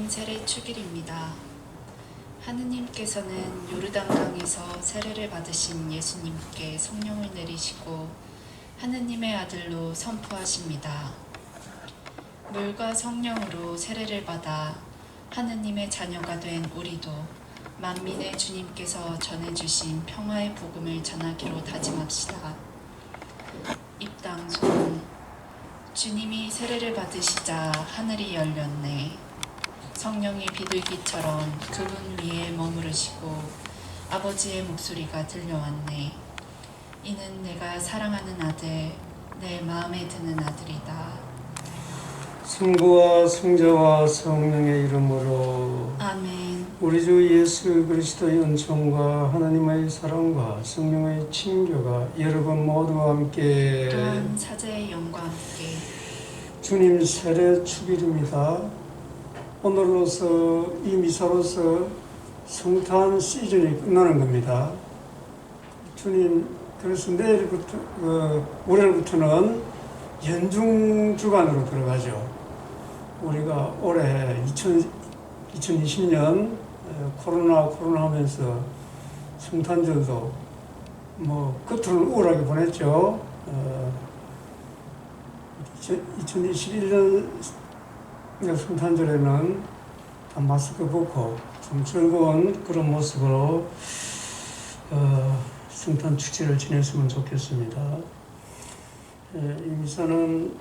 세례 축일입니다. 하느님께서는 요르단강에서 세례를 받으신 예수님께 성령을 내리시고 하느님의 아들로 선포하십니다. 물과 성령으로 세례를 받아 하느님의 자녀가 된 우리도 만민의 주님께서 전해주신 평화의 복음을 전하기로 다짐합시다. 입당송. 주님이 세례를 받으시자 하늘이 열렸네. 성령이 비둘기처럼 그분 위에 머무르시고 아버지의 목소리가 들려왔네. 이는 내가 사랑하는 아들, 내 마음에 드는 아들이다. 성부와 성자와 성령의 이름으로 아멘. 우리 주 예수 그리스도의 은총과 하나님의 사랑과 성령의 친교가 여러분 모두와 함께 또한 사자의 영과 함께 주님 세례 축일입니다. 오늘로서 이 미사로서 성탄 시즌이 끝나는 겁니다. 주님, 그래서 내일부터, 월요일부터는 연중 주간으로 들어가죠. 우리가 올해 2020년 코로나 하면서 성탄절도 끝을 우울하게 보냈죠. 2021년 성탄절에는 다 마스크 벗고 좀 즐거운 그런 모습으로 성탄 축제를 지냈으면 좋겠습니다. 이 미사는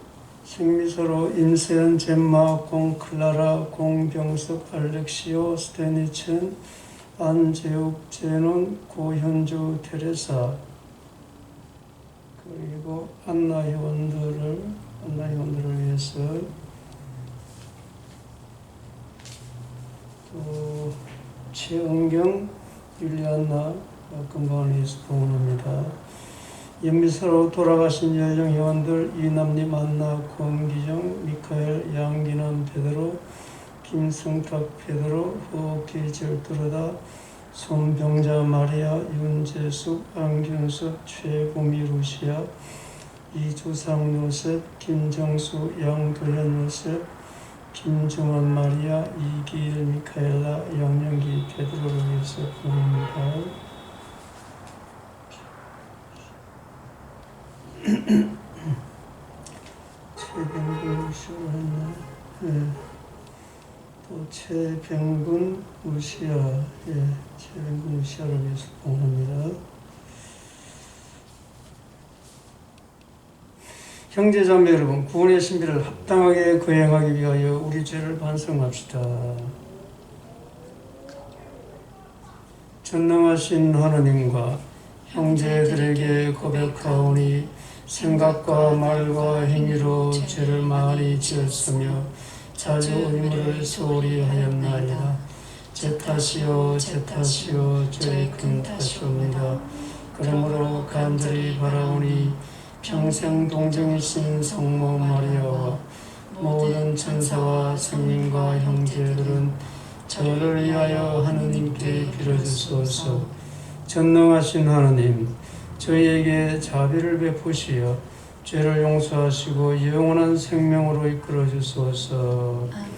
생미사로 임세연, 젬마, 공클라라, 공병석, 알렉시오, 스테니첸, 안재욱, 제논, 고현주, 테레사 그리고 안나 회원들을 위해서 또 최은경, 율리안나 건강을 위해서 봉헌합니다. 연미사로 돌아가신 연령 회원들 이남님, 안나, 권기정, 미카엘, 양기남, 베드로, 김성탁, 베드로, 호기절 뚜르다, 손병자, 마리아, 윤재숙, 안균석, 최보미, 루시아, 이주상 요셉, 김정수, 양도현 요셉, 김정원 마리아, 이기일 미카엘라, 양영기 베드로를 위해서 봉헌합니다. 최병근 우시아 했나? 또 최병근 우시아, 최병근 우시아를 위해서 봉헌합니다. 형제자매 여러분, 구원의 신비를 합당하게 거행하기 위하여 우리 죄를 반성합시다. 전능하신 하나님과 형제들에게 고백하오니 생각과 말과 행위로 죄를 많이 지었으며 자주 의무를 소홀히 하였나이다. 제 탓이요 죄의 큰 탓이옵니다. 그러므로 간절히 바라오니 평생 동정이신 성모 마리아와 모든 천사와 성인과 형제들은 저를 위하여 하느님께 빌어주소서. 전능하신 하나님, 저희에게 자비를 베푸시어 죄를 용서하시고 영원한 생명으로 이끌어 주소서. 아멘.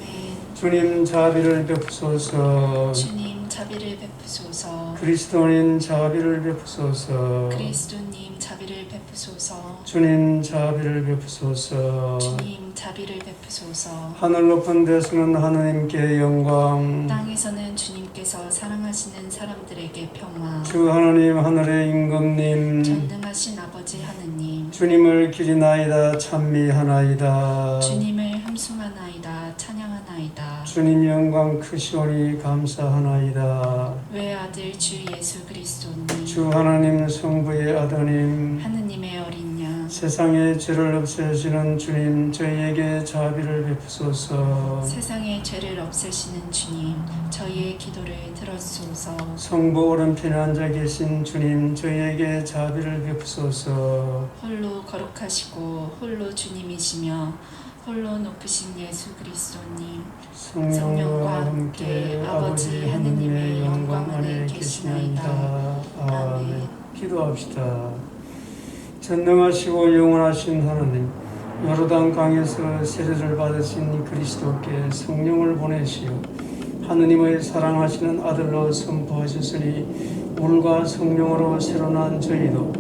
주님 자비를 베푸소서. 주님 자비를 베푸소서. 그리스도님 자비를 베푸소서. 그리스도님 자비를 베푸소서. 주님 자비를 베푸소서. 주님 자비를 베푸소서. 하늘 높은 데서는 하느님께 영광, 땅에서는 주님께서 사랑하시는 사람들에게 평화. 주 하나님 하늘의 임금님, 전능하신 아버지 하느님, 주님을 기리나이다 찬미하나이다. 주님을 함숭하나이다 찬양하나이다. 주님 영광 크시오니 감사하나이다. 외아들 주 예수 그리스도님, 주 하나님 성부의 아드님, 하느님의 어린 양, 세상의 죄를 없애시는 주님, 저희에게 자비를 베푸소서. 세상의 죄를 없애시는 주님, 저희의 기도를 들어주소서. 성부 오른편에 앉아 계신 주님, 저희에게 자비를 베푸소서. 홀로 거룩하시고 홀로 주님이시며 홀로 높으신 예수 그리스도님, 성령과 함께 아버지 하느님의 영광 안에 계시나이다. 아멘. 기도합시다. 전능하시고 영원하신 하나님, 요르단 강에서 세례를 받으신 그리스도께 성령을 보내시어 하느님의 사랑하시는 아들로 선포하셨으니 물과 성령으로 새로 난 저희도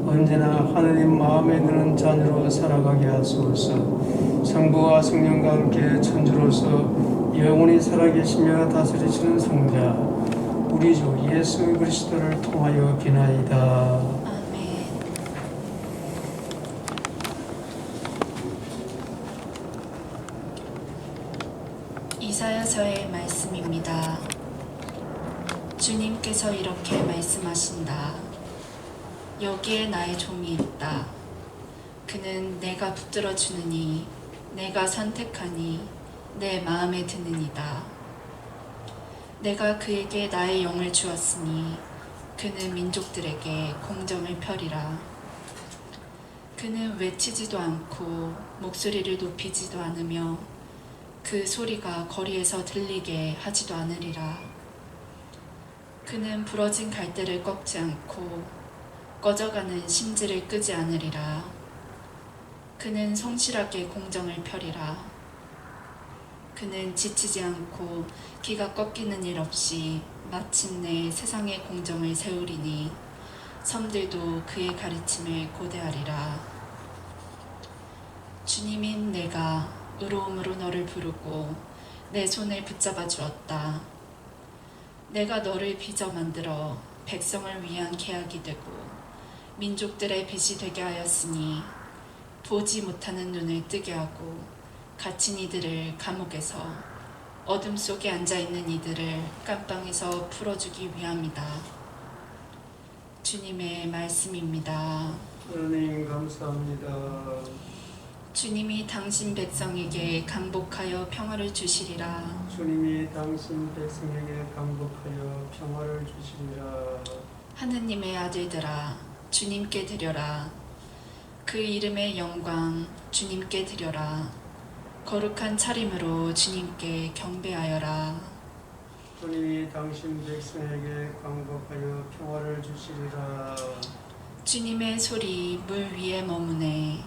언제나 하느님 마음에 드는 자녀로 살아가게 하소서. 성부와 성령과 함께 천주로서 영원히 살아계시며 다스리시는 성자 우리 주 예수 그리스도를 통하여 비나이다. 아멘. 이사야서의 말씀입니다. 주님께서 이렇게 말씀하신다. 여기에 나의 종이 있다. 그는 내가 붙들어 주느니 내가 선택하니 내 마음에 드느니다. 내가 그에게 나의 영을 주었으니 그는 민족들에게 공정을 펴리라. 그는 외치지도 않고 목소리를 높이지도 않으며 그 소리가 거리에서 들리게 하지도 않으리라. 그는 부러진 갈대를 꺾지 않고 꺼져가는 심지를 끄지 않으리라. 그는 성실하게 공정을 펴리라. 그는 지치지 않고 기가 꺾이는 일 없이 마침내 세상의 공정을 세우리니 섬들도 그의 가르침을 고대하리라. 주님인 내가 의로움으로 너를 부르고 내 손을 붙잡아 주었다. 내가 너를 빚어 만들어 백성을 위한 계약이 되고 민족들의 빚이 되게 하였으니 보지 못하는 눈을 뜨게 하고 갇힌 이들을 감옥에서 어둠 속에 앉아있는 이들을 깜빵에서 풀어주기 위함이다. 주님의 말씀입니다. 하나님 감사합니다. 주님이 당신 백성에게 강복하여 평화를 주시리라. 주님이 당신 백성에게 강복하여 평화를 주시리라. 하느님의 아들들아 주님께 드려라. 그 이름의 영광 주님께 드려라. 거룩한 차림으로 주님께 경배하여라. 주님이 당신 백성에게 강복하여 평화를 주시리라. 주님의 소리 물 위에 머무네.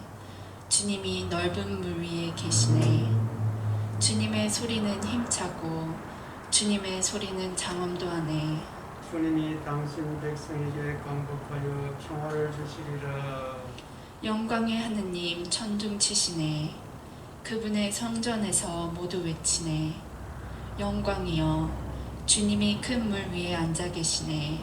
주님이 넓은 물 위에 계시네. 주님의 소리는 힘차고 주님의 소리는 장엄도 하네. 주님이 당신 백성에게 강복하여 평화를 주시리라. 영광의 하느님 천둥치시네. 그분의 성전에서 모두 외치네. 영광이여 주님이 큰 물 위에 앉아 계시네.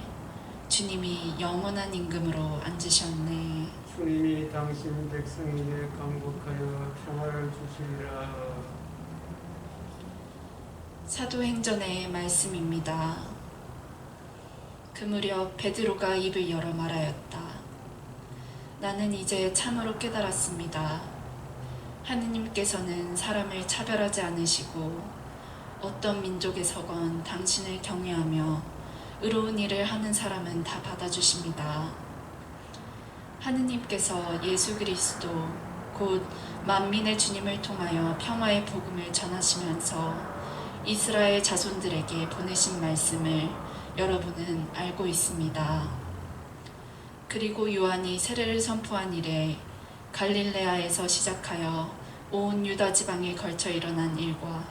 주님이 영원한 임금으로 앉으셨네. 주님이 당신 백성에게 강복하여 평화를 주시리라. 사도행전의 말씀입니다. 그 무렵 베드로가 입을 열어 말하였다. 나는 이제 참으로 깨달았습니다. 하느님께서는 사람을 차별하지 않으시고 어떤 민족에서건 당신을 경외하며 의로운 일을 하는 사람은 다 받아주십니다. 하느님께서 예수 그리스도 곧 만민의 주님을 통하여 평화의 복음을 전하시면서 이스라엘 자손들에게 보내신 말씀을 여러분은 알고 있습니다. 그리고 요한이 세례를 선포한 이래 갈릴레아에서 시작하여 온 유다 지방에 걸쳐 일어난 일과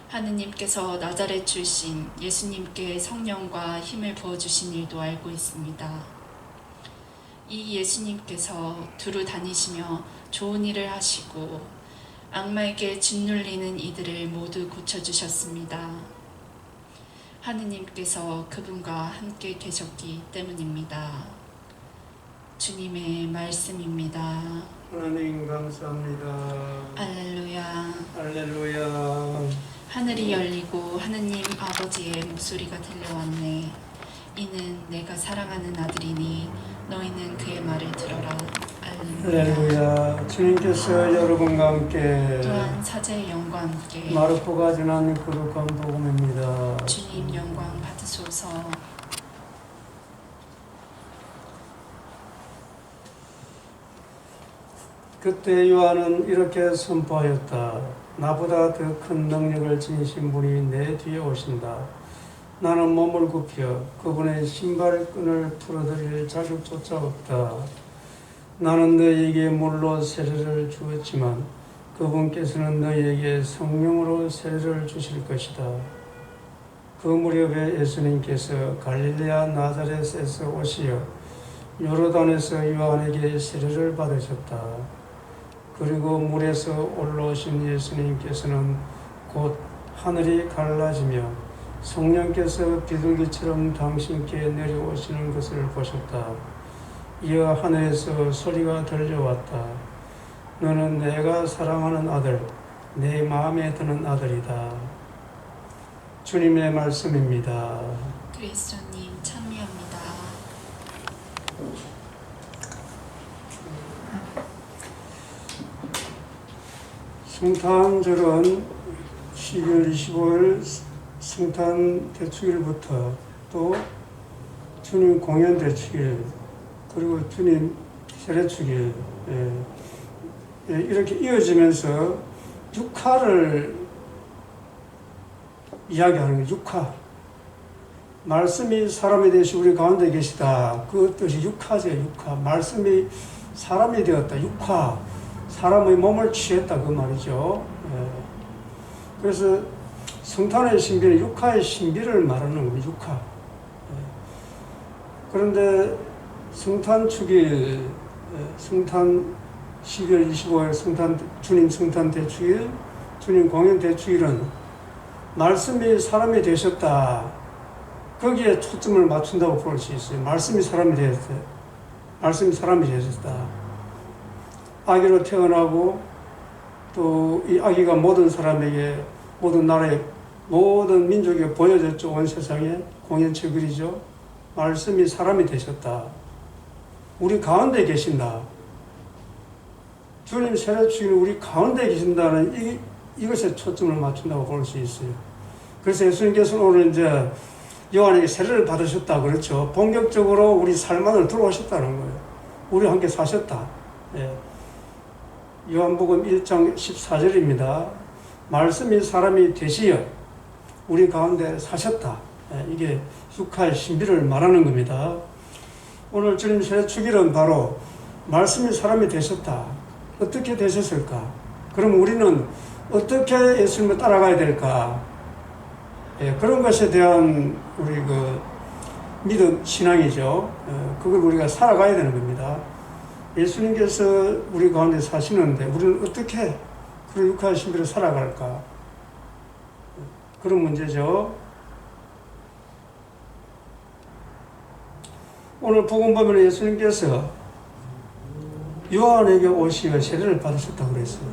하느님께서 나자렛 출신 예수님께 성령과 힘을 부어주신 일도 알고 있습니다. 이 예수님께서 두루 다니시며 좋은 일을 하시고 악마에게 짓눌리는 이들을 모두 고쳐주셨습니다. 하느님께서 그분과 함께 계셨기 때문입니다. 주님의 말씀입니다. 하나님 감사합니다. 할렐루야. 할렐루야. 하늘이 열리고 하느님 아버지의 목소리가 들려왔네. 이는 내가 사랑하는 아들이니 너희는 그의 말을 들어라. 할렐루야. 할렐루야. 주님께서 여러분과 함께 또한 사제의 영과 함께 마르코가 전한 거룩한 복음입니다. 주님 영광 받으소서. 그때 요한은 이렇게 선포하였다. 나보다 더 큰 능력을 지니신 분이 내 뒤에 오신다. 나는 몸을 굽혀 그분의 신발끈을 풀어드릴 자격조차 없다. 나는 너희에게 물로 세례를 주었지만 그분께서는 너희에게 성령으로 세례를 주실 것이다. 그 무렵에 예수님께서 갈릴레아 나사렛에서 오시어 요르단에서 요한에게 세례를 받으셨다. 그리고 물에서 올라오신 예수님께서는 곧 하늘이 갈라지며 성령께서 비둘기처럼 당신께 내려오시는 것을 보셨다. 이어 하늘에서 소리가 들려왔다. 너는 내가 사랑하는 아들, 내 마음에 드는 아들이다. 주님의 말씀입니다. 그리스도님 찬미합니다. 성탄절은 12월 25일 성탄 대축일부터 또 주님 공연 대축일 그리고 주님 세례축일 이렇게 이어지면서 육화를 이야기하는 거예요. 육화. 말씀이 사람이 되시 우리 가운데 계시다. 그 뜻이 육화죠. 육화. 말씀이 사람이 되었다. 육화. 사람의 몸을 취했다. 그 말이죠. 그래서 성탄의 신비는 육화의 신비를 말하는 겁니다. 육화. 그런데 성탄축일, 성탄 12월 25일 주님 성탄 대축일, 주님 공연 대축일은 말씀이 사람이 되셨다. 거기에 초점을 맞춘다고 볼 수 있어요. 말씀이 사람이 되었어요. 말씀이 사람이 되셨다. 아기로 태어나고 또 이 아기가 모든 사람에게 모든 나라에 모든 민족에 보여졌죠. 온 세상에 공연축일이죠. 말씀이 사람이 되셨다. 우리 가운데 계신다. 주님 세례축일 우리 가운데 계신다는 이것에 초점을 맞춘다고 볼 수 있어요. 그래서 예수님께서는 오늘 이제 요한에게 세례를 받으셨다 그렇죠. 본격적으로 우리 삶 안으로 들어오셨다는 거예요. 우리와 함께 사셨다. 요한복음 1장 14절입니다. 말씀이 사람이 되시어 우리 가운데 사셨다. 이게 육화의 신비를 말하는 겁니다. 오늘 주님 세례축일은 바로 말씀이 사람이 되셨다. 어떻게 되셨을까? 그럼 우리는 어떻게 예수님을 따라가야 될까? 그런 것에 대한 우리 믿음, 신앙이죠. 그걸 우리가 살아가야 되는 겁니다. 예수님께서 우리 가운데 사시는데 우리는 어떻게 그런 육화의 신비를 살아갈까? 그런 문제죠. 오늘 복음 보면 예수님께서 요한에게 오시어 세례를 받으셨다고 그랬어요.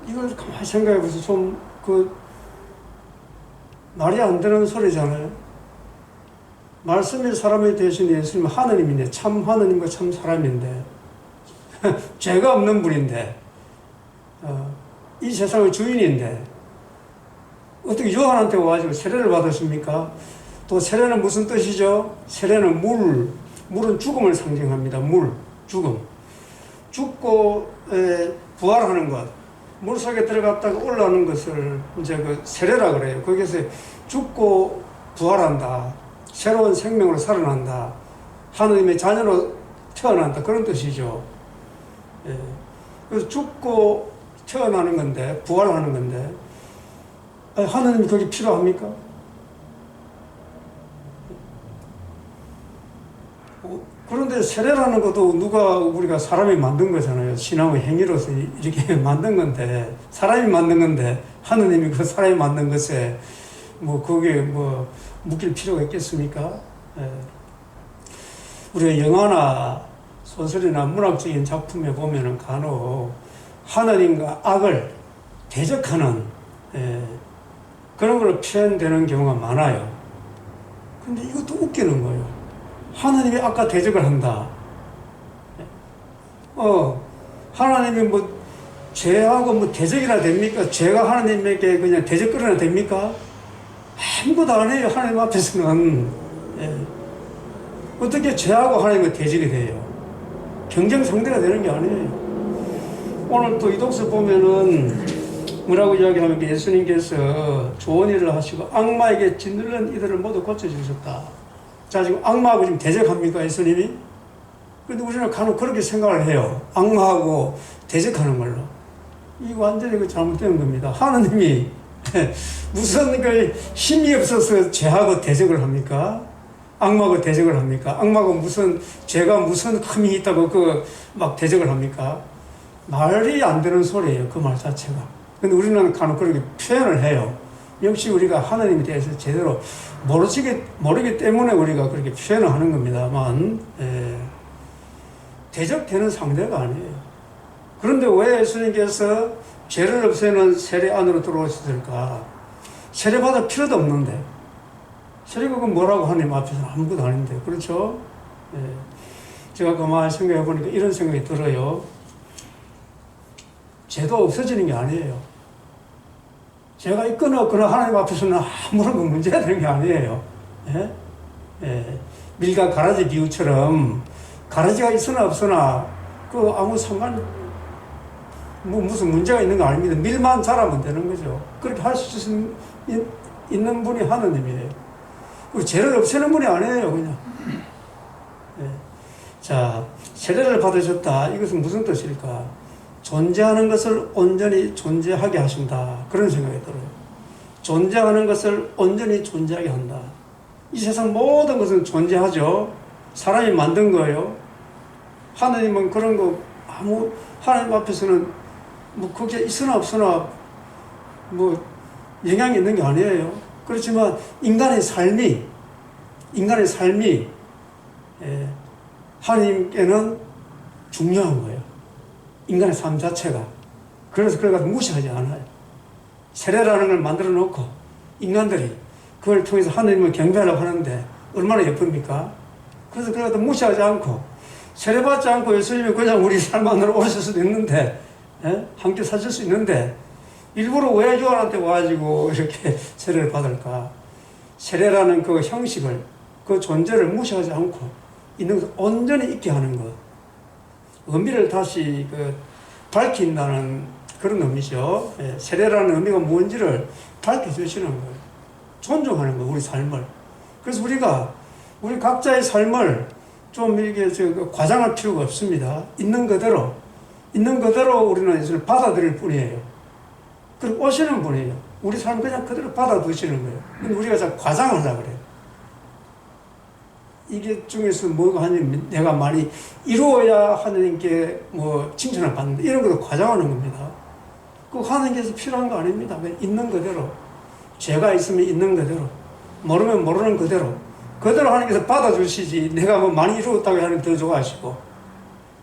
이걸 가만히 생각해 보세요. 좀 말이 안 되는 소리잖아요. 말씀이 사람이 되신 예수님은 하느님인데, 참 하느님과 참 사람인데, 죄가 없는 분인데, 이 세상의 주인인데, 어떻게 요한한테 와가지고 세례를 받으십니까? 또 세례는 무슨 뜻이죠? 세례는 물은 죽음을 상징합니다. 죽음. 죽고 부활하는 것. 물 속에 들어갔다가 올라오는 것을 이제 세례라 그래요. 거기서 죽고 부활한다. 새로운 생명으로 살아난다. 하느님의 자녀로 태어난다. 그런 뜻이죠. 그래서 죽고 태어나는 건데, 부활하는 건데, 하느님이 그게 필요합니까? 그런데 세례라는 것도 우리가 사람이 만든 거잖아요. 신앙의 행위로서 이렇게 만든 건데, 사람이 만든 건데, 하느님이 그 사람이 만든 것에 그게 묶일 필요가 있겠습니까? 우리가 영화나 소설이나 문학적인 작품에 보면은 간혹 하느님과 악을 대적하는 그런 걸로 표현되는 경우가 많아요. 근데 이것도 웃기는 거예요. 하나님이 아까 대적을 한다. 하나님이 죄하고 대적이나 됩니까? 죄가 하나님에게 그냥 대적거리나 됩니까? 아무것도 안 해요. 하나님 앞에서는. 어떻게 죄하고 하나님과 대적이 돼요? 경쟁 상대가 되는 게 아니에요. 오늘 또 이 독서 보면은 뭐라고 이야기하면 예수님께서 좋은 일을 하시고 악마에게 짓눌린 이들을 모두 고쳐주셨다. 자, 지금 악마하고 지금 대적합니까, 예수님이? 근데 우리는 간혹 그렇게 생각을 해요. 악마하고 대적하는 걸로. 이 완전히 그 잘못된 겁니다. 하나님이 무슨 그 힘이 없어서 죄하고 대적을 합니까? 악마하고 대적을 합니까? 악마가 무슨, 죄가 무슨 힘이 있다고 그 막 대적을 합니까? 말이 안 되는 소리예요. 그 말 자체가. 근데 우리는 간혹 그렇게 표현을 해요. 역시 우리가 하나님에 대해서 제대로 모르기 때문에 우리가 그렇게 표현을 하는 겁니다만, 대적되는 상대가 아니에요. 그런데 왜 예수님께서 죄를 없애는 세례 안으로 들어오셨을까? 세례받을 필요도 없는데. 세례가 뭐라고 하나님 앞에서는 아무것도 아닌데. 그렇죠? 제가 가만히 생각해 보니까 이런 생각이 들어요. 죄도 없어지는 게 아니에요. 죄가 있거나 없거나 하나님 앞에서는 아무런 문제가 되는 게 아니에요. 밀과 가라지 비유처럼 가라지가 있으나 없으나 그 아무 상관 무슨 문제가 있는 거 아닙니다. 밀만 자라면 되는 거죠. 그렇게 할 수 있는 분이 하나님이에요. 그 죄를 없애는 분이 아니에요, 그냥. 자, 세례를 받으셨다. 이것은 무슨 뜻일까? 존재하는 것을 온전히 존재하게 하신다. 그런 생각이 들어요. 존재하는 것을 온전히 존재하게 한다. 이 세상 모든 것은 존재하죠. 사람이 만든 거예요. 하나님은 그런 거 하나님 앞에서는 그게 있으나 없으나 영향이 있는 게 아니에요. 그렇지만 인간의 삶이 하나님께는 중요한 거예요. 인간의 삶 자체가. 그래서 그걸 무시하지 않아요. 세례라는 걸 만들어 놓고 인간들이 그걸 통해서 하나님을 경배하려고 하는데 얼마나 예쁩니까? 그래서 그걸 무시하지 않고 세례받지 않고 예수님이 그냥 우리 삶 안으로 오실 수도 있는데, 함께 사실 수 있는데 일부러 왜 요한한테 와가지고 이렇게 세례를 받을까? 세례라는 그 형식을, 그 존재를 무시하지 않고 있는 것을 온전히 있게 하는 것. 의미를 다시 밝힌다는 그런 의미죠. 세례라는 의미가 뭔지를 밝혀주시는 거예요. 존중하는 거예요, 우리 삶을. 그래서 우리 각자의 삶을 좀 이렇게 과장할 필요가 없습니다. 있는 그대로 우리는 예수를 받아들일 뿐이에요. 그리고 오시는 분이에요. 우리 삶 그냥 그대로 받아두시는 거예요. 근데 우리가 자꾸 과장하려고 그래요. 이게 중에서 뭐가 하냐면 내가 많이 이루어야 하나님께 칭찬을 받는다. 이런 것도 과장하는 겁니다. 그 하나님께서 필요한 거 아닙니다. 그냥 있는 그대로. 죄가 있으면 있는 그대로. 모르면 모르는 그대로. 그대로 하나님께서 받아주시지. 내가 많이 이루었다고 하나님 더 좋아하시고,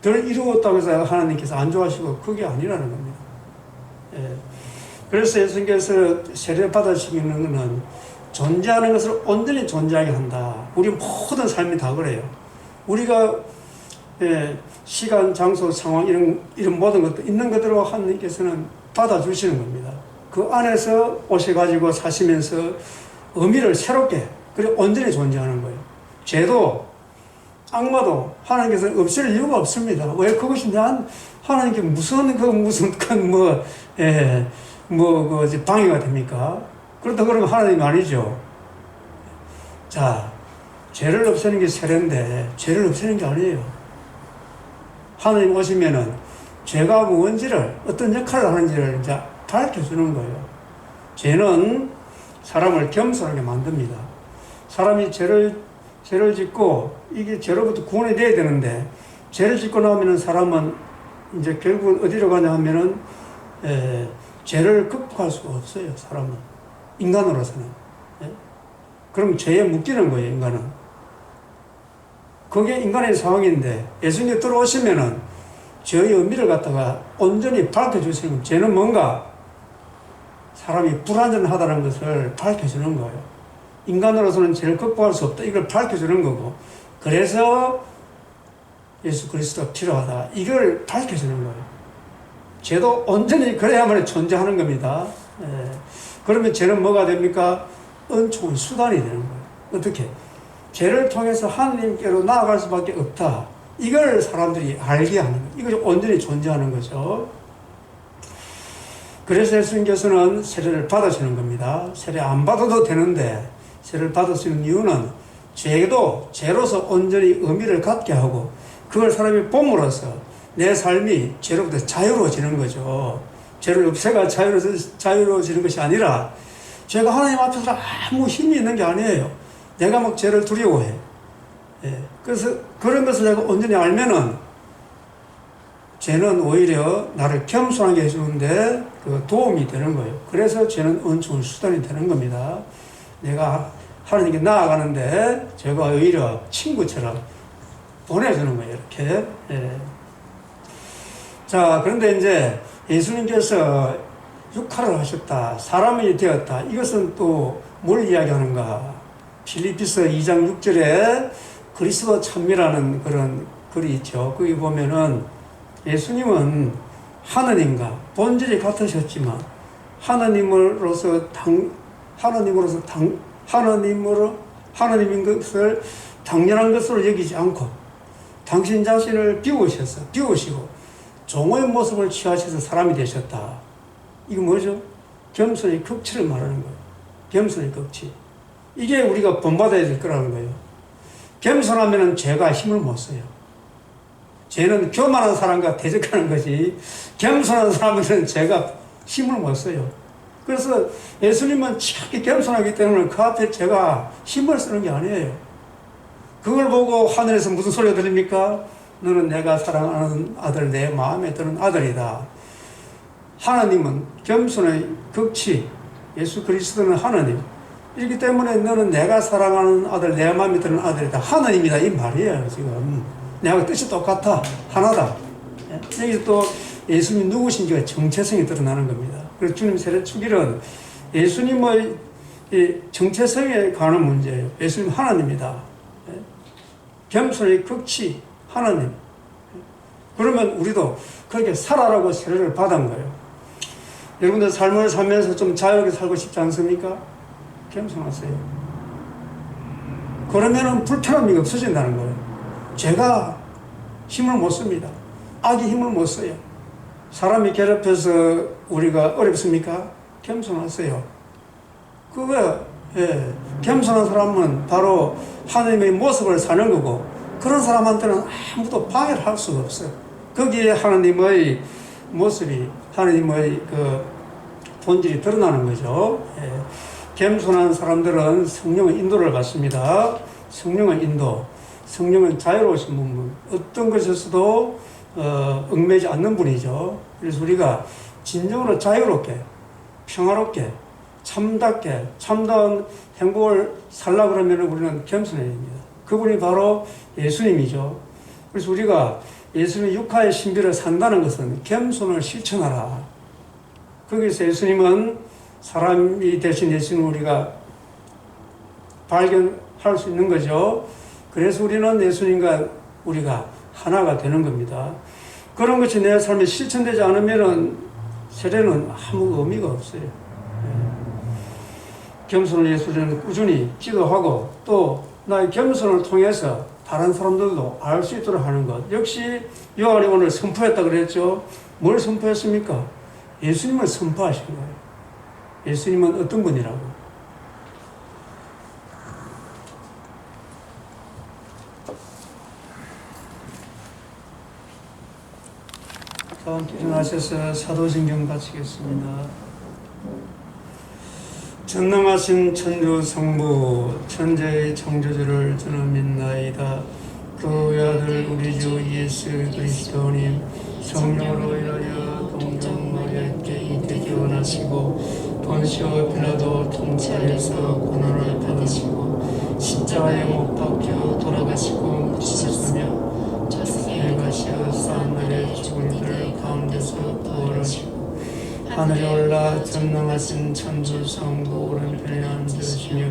덜 이루었다고 해서 하나님께서 안 좋아하시고, 그게 아니라는 겁니다. 그래서 예수님께서 세례 받으시는 것은 존재하는 것을 온전히 존재하게 한다. 우리 모든 삶이 다 그래요. 우리가 시간, 장소, 상황 이런 모든 것도 있는 그대로 하나님께서는 받아주시는 겁니다. 그 안에서 오셔가지고 사시면서 의미를 새롭게 그리고 온전히 존재하는 거예요. 죄도 악마도 하나님께서 없앨 이유가 없습니다. 왜 그것이 하나님께 무슨 방해가 됩니까? 그렇다 그러면 하나님이 아니죠. 자, 죄를 없애는 게 세례인데 죄를 없애는 게 아니에요. 하나님 오시면은 죄가 뭔지를, 어떤 역할을 하는지를 이제 밝혀주는 거예요. 죄는 사람을 겸손하게 만듭니다. 사람이 죄를 짓고 이게 죄로부터 구원이 돼야 되는데 죄를 짓고 나면은 사람은 이제 결국은 어디로 가냐 하면은 죄를 극복할 수가 없어요. 사람은 인간으로서는. 그럼 죄에 묶이는 거예요. 인간은. 그게 인간의 상황인데 예수님이 들어오시면은 죄의 의미를 갖다가 온전히 밝혀주시는, 죄는 뭔가 사람이 불완전하다는 것을 밝혀주는 거예요. 인간으로서는 죄를 극복할 수 없다. 이걸 밝혀주는 거고, 그래서 예수 그리스도가 필요하다. 이걸 밝혀주는 거예요. 죄도 온전히 그래야만 존재하는 겁니다. 그러면 죄는 뭐가 됩니까? 은총의 수단이 되는 거예요. 어떻게? 죄를 통해서 하나님께로 나아갈 수밖에 없다. 이걸 사람들이 알게 하는 거예요. 이것이 온전히 존재하는 거죠. 그래서 예수님께서는 세례를 받으시는 겁니다. 세례 안 받아도 되는데 세례를 받으시는 이유는 죄도 죄로서 온전히 의미를 갖게 하고, 그걸 사람이 봄으로써 내 삶이 죄로부터 자유로워지는 거죠. 죄를 없애가 자유로워지는 것이 아니라 죄가 하나님 앞에서 아무 힘이 있는 게 아니에요. 내가 막 죄를 두려워해. 예. 그래서 그런 것을 내가 온전히 알면은 죄는 오히려 나를 겸손하게 해주는데 그 도움이 되는 거예요. 그래서 죄는 은총의 수단이 되는 겁니다. 내가 하나님께 나아가는데 죄가 오히려 친구처럼 보내주는 거예요. 이렇게. 예. 자, 그런데 이제 예수님께서 육화를 하셨다. 사람이 되었다. 이것은 또 뭘 이야기하는가? 필리피서 2장 6절에 그리스도 찬미라는 그런 글이 있죠. 거기 보면은 예수님은 하느님과 본질이 같으셨지만 하나님인 것을 당연한 것으로 여기지 않고 당신 자신을 비우시고 종의 모습을 취하셔서 사람이 되셨다. 이거 뭐죠? 겸손의 극치를 말하는 거예요. 겸손의 극치. 이게 우리가 본받아야 될 거라는 거예요. 겸손하면 죄가 힘을 못 써요. 죄는 교만한 사람과 대적하는 것이 겸손한 사람들은 죄가 힘을 못 써요. 그래서 예수님은 지극히 겸손하기 때문에 그 앞에 죄가 힘을 쓰는 게 아니에요. 그걸 보고 하늘에서 무슨 소리가 들립니까? 너는 내가 사랑하는 아들, 내 마음에 드는 아들이다. 하나님은 겸손의 극치, 예수 그리스도는 하나님. 이렇기 때문에 너는 내가 사랑하는 아들, 내 마음에 드는 아들이다. 하나님이다. 이 말이에요, 지금. 내가 뜻이 똑같아. 하나다. 여기서 또 예수님 누구신지가 정체성이 드러나는 겁니다. 그래서 주님 세례 축일은 예수님의 정체성에 관한 문제예요. 예수님 하나님이다. 겸손의 극치, 하나님. 그러면 우리도 그렇게 살아라고 세례를 받은 거예요. 여러분들 삶을 살면서 좀 자유롭게 살고 싶지 않습니까? 겸손하세요. 그러면은 불편함이 없어진다는 거예요. 죄가 힘을 못 씁니다. 악이 힘을 못 써요. 사람이 괴롭혀서 우리가 어렵습니까? 겸손하세요. 겸손한 사람은 바로 하나님의 모습을 사는 거고, 그런 사람한테는 아무도 방해를 할 수가 없어요. 거기에 하나님의 모습이, 하나님의 그 본질이 드러나는 거죠. 겸손한 사람들은 성령의 인도를 받습니다. 성령의 인도. 성령은 자유로우신 분, 어떤 것에서도 얽매지 않는 분이죠. 그래서 우리가 진정으로 자유롭게, 평화롭게, 참답게, 참다운 행복을 살라 그러면 우리는 겸손해야 됩니다. 그분이 바로 예수님이죠. 그래서 우리가 예수님의 육하의 신비를 산다는 것은 겸손을 실천하라. 거기서 예수님은 사람이 되신 예수님을 우리가 발견할 수 있는 거죠. 그래서 우리는 예수님과 우리가 하나가 되는 겁니다. 그런 것이 내 삶에 실천되지 않으면 세례는 아무 의미가 없어요. 겸손을 예수님은 꾸준히 기도하고 또 나의 겸손을 통해서 다른 사람들도 알 수 있도록 하는 것. 역시 요한이 오늘 선포했다 그랬죠. 뭘 선포했습니까? 예수님을 선포하신 거예요. 예수님은 어떤 분이라고. 자, 함께 일어나셔서 사도신경 바치겠습니다. 전능하신 천주 성부 천재의 창조주를 저는 믿나이다. 그 아들 우리 주 예수 그리스도님 성령으로 인하여 동정 마리아께 잉태되어나시고 본시오 빌라도 통치하여서 고난을 받으시고 십자가에 못 박혀 돌아가시고 묻히셨으며 저승에 가시어 사흘에 죽은 이들 가운데서 부활하시고 하늘에 올라 전능하신 천주 성부 오른편에 앉으시며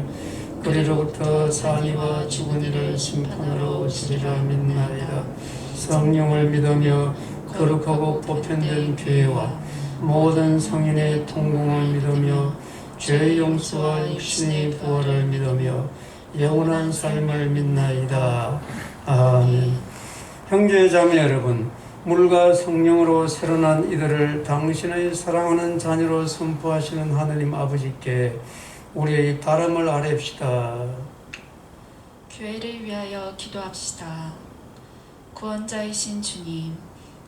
그리로부터 사니와 죽은 이를 심판하러 오시리라 믿나이다. 성령을 믿으며 거룩하고 보편된 교회와 모든 성인의 통공을 믿으며 죄의 용서와 육신의 부활을 믿으며 영원한 삶을 믿나이다. 아멘. 형제 자매 여러분, 물과 성령으로 새로난 이들을 당신의 사랑하는 자녀로 선포하시는 하느님 아버지께 우리의 바람을 아뢰읍시다. 교회를 위하여 기도합시다. 구원자이신 주님,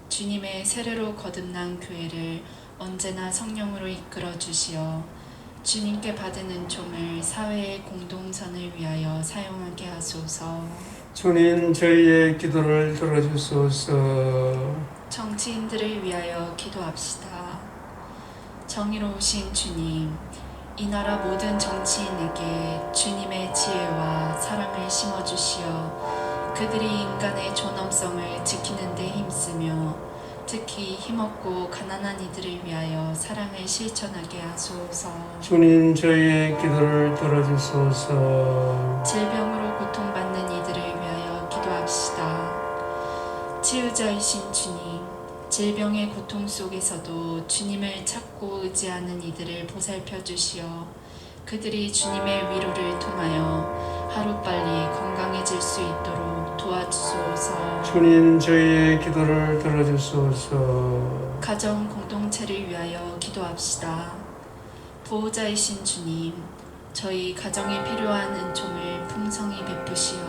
주님의 세례로 거듭난 교회를 언제나 성령으로 이끌어 주시어 주님께 받은 은총을 사회의 공동선을 위하여 사용하게 하소서. 주님 저희의 기도를 들어주소서. 정치인들을 위하여 기도합시다. 정의로우신 주님, 이 나라 모든 정치인에게 주님의 지혜와 사랑을 심어주시어 그들이 인간의 존엄성을 지키는 데 힘쓰며 특히 힘없고 가난한 이들을 위하여 사랑을 실천하게 하소서. 주님 저희의 기도를 들어주소서. 질병으로 고통받는 이들을 위하여 기도합시다. 치유자이신 주님, 질병의 고통 속에서도 주님을 찾고 의지하는 이들을 보살펴 주시어 그들이 주님의 위로를 통하여 하루빨리 건강해질 수 있도록 도와주소서. 주님 저희의 기도를 들어주소서. 가정 공동체를 위하여 기도합시다. 보호자이신 주님, 저희 가정에 필요한 은총을 풍성히 베푸시어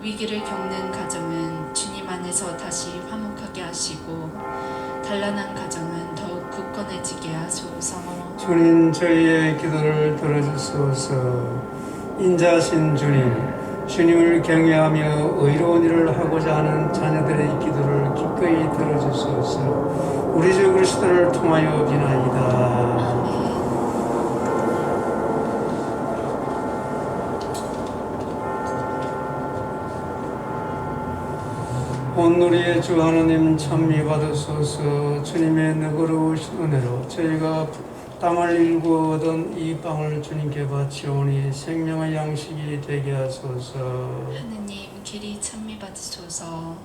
위기를 겪는 가정은 주님 안에서 다시 화목하게 하시고 단란한 가정은 더욱 굳건해지게 하소서. 주님 저희의 기도를 들어주소서. 인자하신 주님, 주님을 경외하며 의로운 일을 하고자 하는 자녀들의 기도를 기꺼이 들어주소서. 우리 주 그리스도를 통하여 비나이다. 아멘. 온누리의 주 하나님 찬미 받으소서. 주님의 너그러우신 은혜로 저희가 땀을 일구 얻은 이 빵을 주님께 바치오니 생명의 양식이 되게 하소서. 하느님 길이 찬미 받으소서.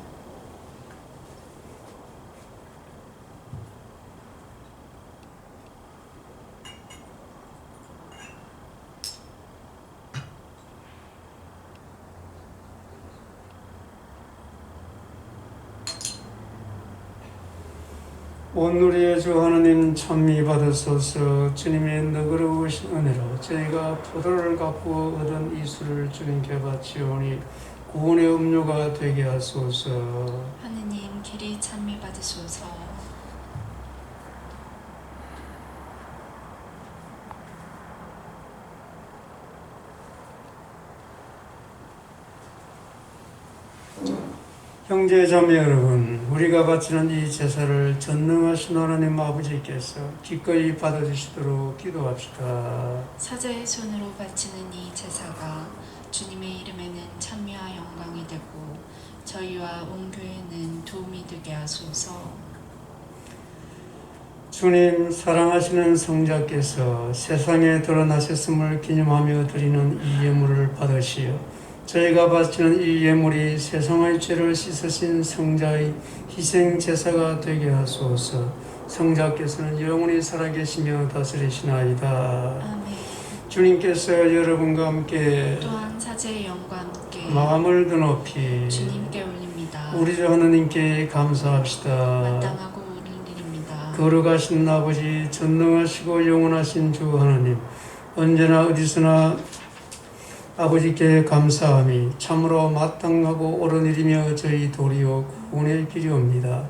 온누리의 주 하나님 찬미 받으소서. 주님의 너그러우신 은혜로 저희가 포도를 갖고 얻은 이 술을 주님께 바치오니 구원의 음료가 되게 하소서. 하느님 길이 찬미 받으소서. 형제 자매 여러분, 우리가 바치는 이 제사를 전능하신 하나님 아버지께서 기꺼이 받아주시도록 기도합시다. 사자의 손으로 바치는 이 제사가 주님의 이름에는 찬미와 영광이 되고 저희와 온 교회는 도움이 되게 하소서. 주님 사랑하시는 성자께서 세상에 드러나셨음을 기념하며 드리는 이 예물을 받으시어 저희가 바치는 이 예물이 세상의 죄를 씻으신 성자의 희생 제사가 되게 하소서. 성자께서는 영원히 살아계시며 다스리시나이다. 아멘. 주님께서 여러분과 함께 또한 사제의 영과 함께 마음을 드높이 주님께 올립니다. 우리 주 하나님께 감사합시다. 마땅하고 옳은 일입니다. 거룩하신 아버지, 전능하시고 영원하신 주 하나님, 언제나 어디서나 아버지께 감사함이 참으로 마땅하고 옳은 일이며 저희 도리요 구원의 길이옵니다.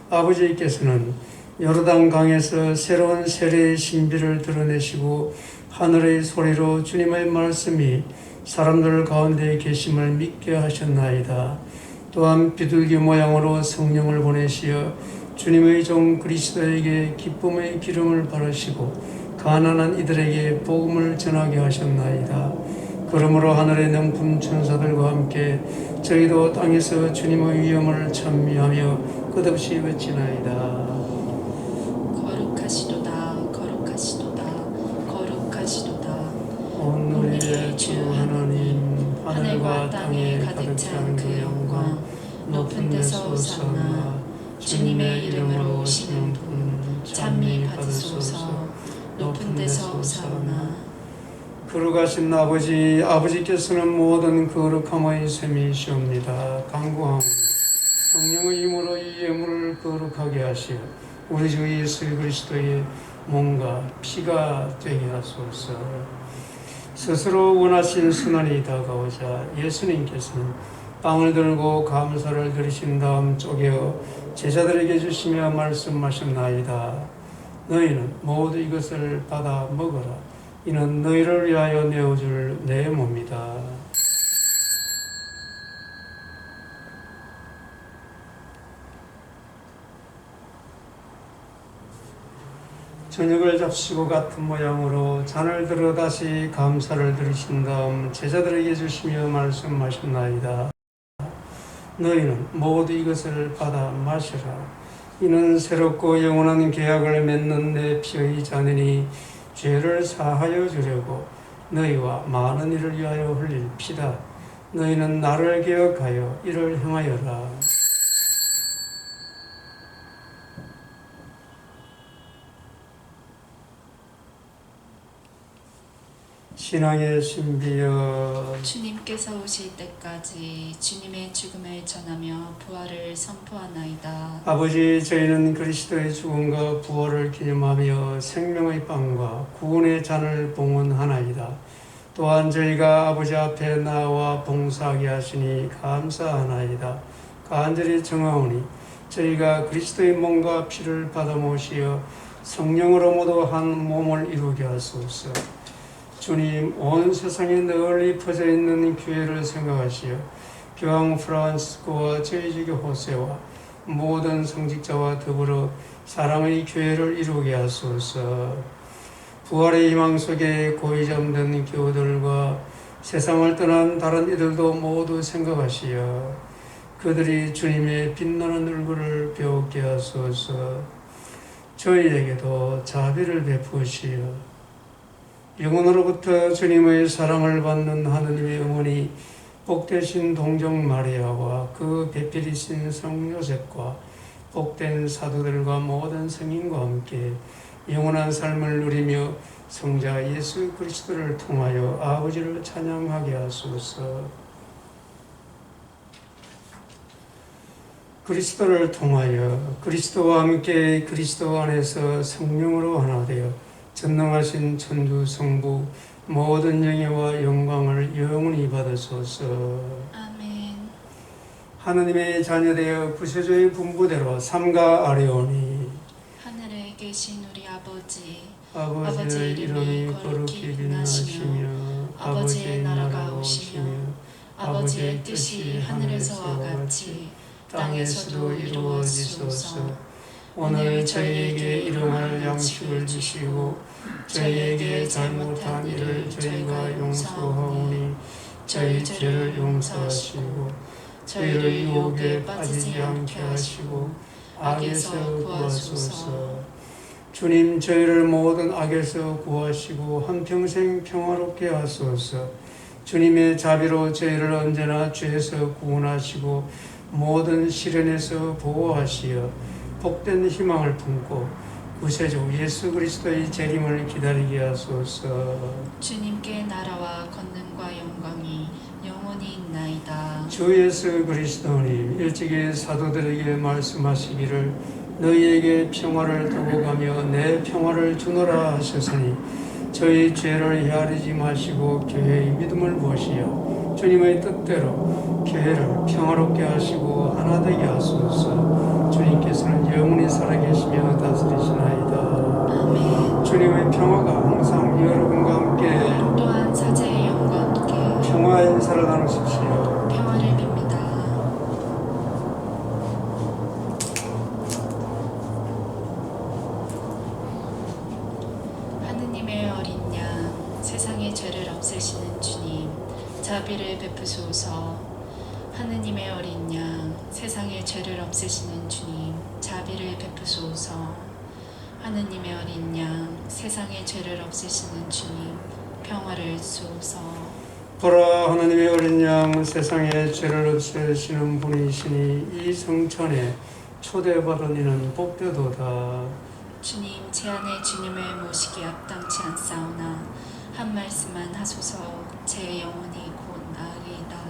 아버지께서는 요르단 강에서 새로운 세례의 신비를 드러내시고 하늘의 소리로 주님의 말씀이 사람들 가운데 계심을 믿게 하셨나이다. 또한 비둘기 모양으로 성령을 보내시어 주님의 종 그리스도에게 기쁨의 기름을 바르시고 가난한 이들에게 복음을 전하게 하셨나이다. 그러므로 하늘의 능품 천사들과 함께 저희도 땅에서 주님의 위엄을 찬미하며 끝없이 외치나이다. 거룩하시도다 거룩하시도다 거룩하시도다. 온누리의 주 하나님, 하늘과 땅에 가득 찬 그 영광, 높은 데서 오사나, 주님의 이름으로 오시는 분 찬미 받으소서. 높은 데서 오사나. 거룩하신 아버지, 아버지께서는 모든 거룩함의 셈이시옵니다. 간구하오니 성령의 힘으로 이 예물을 거룩하게 하시어 우리 주 예수 그리스도의 몸과 피가 되게 하소서. 스스로 원하신 순환이 다가오자 예수님께서는 빵을 들고 감사를 드리신 다음 쪼개어 제자들에게 주시며 말씀하셨나이다. 너희는 모두 이것을 받아 먹어라. 이는 너희를 위하여 내어줄 내 몸이다. 저녁을 잡수고 같은 모양으로 잔을 들어 다시 감사를 드리신 다음 제자들에게 주시며 말씀하셨나이다. 너희는 모두 이것을 받아 마시라. 이는 새롭고 영원한 계약을 맺는 내 피의 잔이니 죄를 사하여 주려고 너희와 많은 이를 위하여 흘릴 피다. 너희는 나를 기억하여 이를 행하여라. 신앙의 신비여, 주님께서 오실 때까지 주님의 죽음을 전하며 부활을 선포하나이다. 아버지, 저희는 그리스도의 죽음과 부활을 기념하며 생명의 빵과 구원의 잔을 봉헌하나이다. 또한 저희가 아버지 앞에 나와 봉사하게 하시니 감사하나이다. 간절히 정하오니 저희가 그리스도의 몸과 피를 받아 모시어 성령으로 모두 한 몸을 이루게 하소서. 주님, 온 세상에 널리 퍼져 있는 교회를 생각하시어 교황 프란시스코와 저희 주교 호세와 모든 성직자와 더불어 사랑의 교회를 이루게 하소서. 부활의 희망 속에 고이 잠든 교우들과 세상을 떠난 다른 이들도 모두 생각하시어 그들이 주님의 빛나는 얼굴을 배우게 하소서. 저희에게도 자비를 베푸시어 영혼으로부터 주님의 사랑을 받는 하느님의 어머니 복되신 동정 마리아와 그 배필이신 성 요셉과 복된 사도들과 모든 성인과 함께 영원한 삶을 누리며 성자 예수 그리스도를 통하여 아버지를 찬양하게 하소서. 그리스도를 통하여 그리스도와 함께 그리스도 안에서 성령으로 하나 되어 전능하신 천주 성부 모든 영예와 영광을 영원히 받으소서. 아멘. 하느님의 자녀되어 구세주의 분부대로 삼가 아뢰오니 하늘에 계신 우리 아버지, 아버지의 이름이 거룩히 빛나시며 아버지의 나라가 오시며 아버지의 뜻이 하늘에서와 같이 땅에서도 이루어지소서. 오늘 저희에게 일용할 양식을 주시고 저희에게 잘못한 일을 저희가 용서하오니 저희 죄를 용서하시고 저희를 유혹에 빠지지 않게 하시고 악에서 구하소서. 주님, 저희를 모든 악에서 구하시고 한평생 평화롭게 하소서. 주님의 자비로 저희를 언제나 죄에서 구원하시고 모든 시련에서 보호하시어 복된 희망을 품고 구세주 예수 그리스도의 재림을 기다리게 하소서. 주님께 나라와 권능과 영광이 영원히 있나이다. 주 예수 그리스도님, 일찍이 사도들에게 말씀하시기를 너희에게 평화를 두고 가며 내 평화를 주노라 하셨으니 저희 죄를 헤아리지 마시고 교회의 믿음을 보시어 주님의 뜻대로 교회를 평화롭게 하시고 하나 되게 하소서. 주님께서는 영원히 살아계시며 다스리시나이다. 아멘. 주님의 평화가 항상 여러분과 함께 또한 사제의 영과 함께 평화의 인사를 나누십시오. 평화를 빕니다. 하느님의 어린 양, 세상의 죄를 없애시는 주님, 자비를 베푸소서. 하느님의 어린 양, 세상의 죄를 없애시는 주님, 자비를 베푸소서. 하느님의 어린 양, 세상의 죄를 없애시는 주님, 평화를 주소서. 보라, 하나님의 어린 양, 세상의 죄를 없애시는 분이시니 이 성천에 초대받은 이는 복되도다. 주님, 제 안에 주님을 모시기 합당치 않사오나 한 말씀만 하소서. 제 영혼이 곧 나으리이다.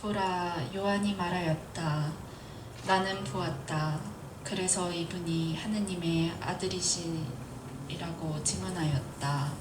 보라, 요한이 말하였다. 나는 보았다. 그래서 이분이 하느님의 아들이시라고 증언하였다.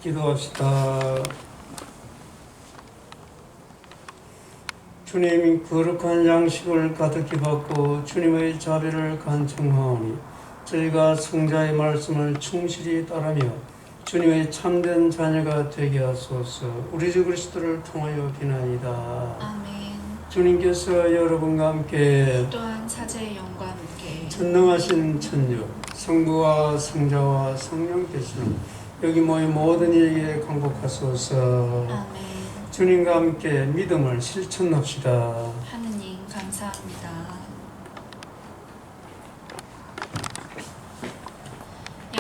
기도합시다. 주님, 거룩한 양식을 가득히 받고 주님의 자비를 간청하오니 저희가 성자의 말씀을 충실히 따르며 주님의 참된 자녀가 되게 하소서. 우리 주 그리스도를 통하여 비나이다. 아멘. 주님께서 여러분과 함께 또한 사제의 영과 함께 전능하신 천주 성부와 성자와 성령께서는 여기 모인 모든 이에게 강복하소서. 아멘. 주님과 함께 믿음을 실천합시다. 하느님 감사합니다.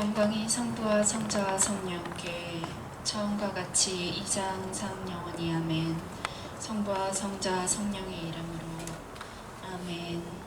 영광이 성부와 성자와 성령께 처음과 같이 이장상 영원히 아멘. 성부와 성자 성령의 이름으로 아멘.